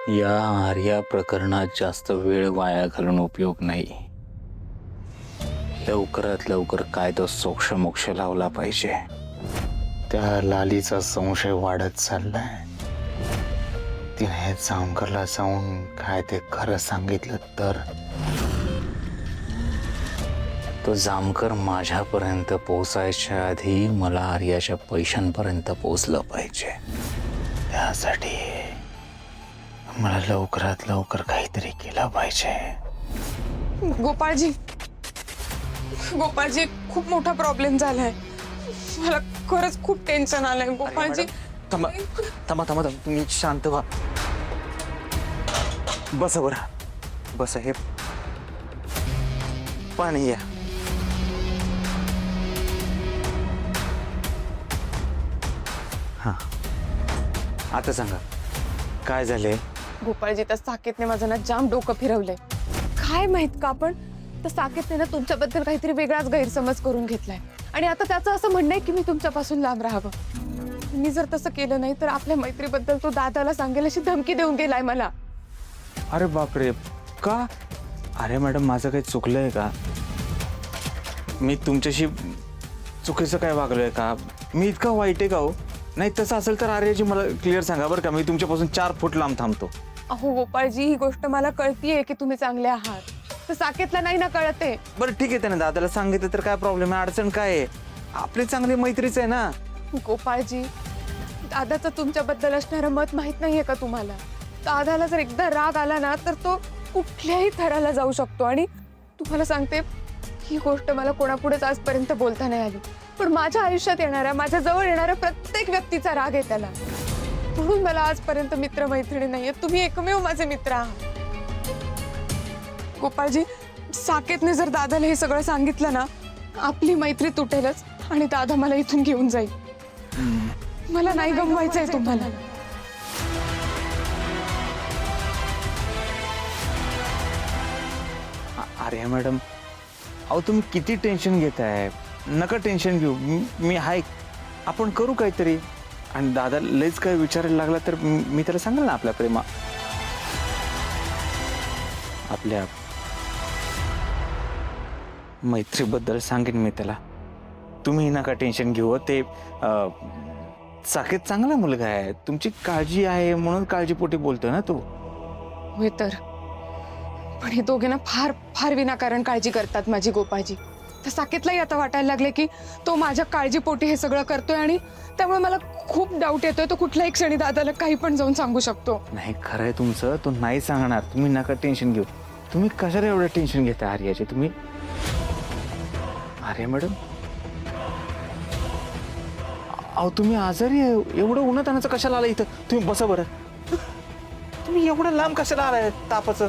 या आर्या प्रकरणात जास्त वेळ वाया घालून उपयोग नाही. लवकरात लवकर काय तो सोक्ष लावला पाहिजे. त्या लालीचा संशय वाढत चाललाय. तिने जामकरला जाऊन काय ते खरं सांगितलं तर तो जामकर माझ्यापर्यंत पोहोचायच्या आधी मला आर्याच्या पैशांपर्यंत पोहोचलं पाहिजे. त्यासाठी मला लवकरात लवकर काहीतरी केलं पाहिजे. गोपाळजी, गोपाळजी, खूप मोठा प्रॉब्लेम झालाय. मला खरंच खूप टेन्शन आलंय गोपाळजी. थांबा थांबा थांबा, तुम्ही शांत व्हा. बसा बरं, बसा. हे पाणी या. हा, आता सांगा काय झाले. गोपाळजी, त्या साकेतने माझं ना जाम डोकं फिरवलंय. काय माहित का, पण त्या साकेतने ना तुमच्याबद्दल काहीतरी वेगळाच गैरसमज करून घेतलाय आणि आता त्याचं असं म्हणणं आहे की मी तुमच्यापासून लांब राहावं. मी जर तसं केलं नाही तर आपल्या मैत्रीबद्दल तो दादाला सांगेल अशी धमकी देऊन गेलाय मला. अरे बापरे, का? अरे मॅडम, माझं काही चुकलंय का? मी तुमच्याशी चुकीचं काय वागलोय का? मी इतका वाईट आहे का हो? नाही, तसं असेल तर आर्याजी मला क्लिअर सांगा बरं का. मी तुमच्यापासून 4 फूट लांब थांबतो. अहो गोपाळजी, ही गोष्ट मला कळतीये की तुम्ही चांगले आहात, तर साकेतला नाही ना कळते. बरं ठीक आहे, त्याने दादाला सांगितलं तर काय प्रॉब्लेम आहे? अडचण काय आहे? आपली चांगली मैत्रीच आहे ना. गोपाळजी, दादाचं तुमच्याबद्दल असणारं मत माहित नाहीये का तुम्हाला? दादाला जर एकदा राग आला ना तर तो कुठल्याही थराला जाऊ शकतो. आणि तुम्हाला सांगते, ही गोष्ट मला कोणापुढेच आजपर्यंत बोलता नाही आली, पण माझ्या आयुष्यात येणाऱ्या, माझ्या जवळ येणाऱ्या प्रत्येक व्यक्तीचा राग आहे त्याला. म्हणून मला आजपर्यंत मित्रमैत्रिणी नाहीये. तुम्ही एकमेव माझे मित्र आहात. गोपाळजी, साकेतने जर दादाला हे सगळं सांगितलं ना, आपली मैत्री तुटेलच आणि दादा मला इथून घेऊन जाईल. मला नाही गमवायचंय तुम्हाला. अरे मॅडम, अहो तुम्ही किती टेन्शन घेताय? नका टेन्शन घेऊ. मी आहे, आपण करू काहीतरी. आणि दादा लयच काय विचारायला लागला तर मी त्याला सांगेल ना आपल्या आपल्या मैत्रीबद्दल सांगेन मी त्याला. तुम्ही नका टेन्शन घेऊ. ते साकेत चांगला मुलगा आहे, तुमची काळजी आहे म्हणून काळजीपोटी बोलतोय ना तो. होय तर, पण हे दोघे ना फार फार विनाकारण काळजी करतात माझी. गोपाळजी, तर साकेतलाही आता वाटायला लागले की तो माझ्या काळजीपोटी हे सगळं करतोय आणि त्यामुळे मला खूप डाऊट येतोय. तो कुठल्याही क्षणी दादाला काही पण जाऊन सांगू शकतो. नाही, खरं आहे तुमचं, तो नाही सांगणार. तुम्ही नका टेन्शन घेऊ. तुम्ही कशाला एवढं टेन्शन घेता आर्याचे तुम्ही? अरे मॅडम, अहो तुम्ही आजारी आहे, एवढं उन्हात आणायचं कशाला आलं इथं? तुम्ही बसा बरं. तुम्ही एवढं लांब कशाला आलाय तापाचं?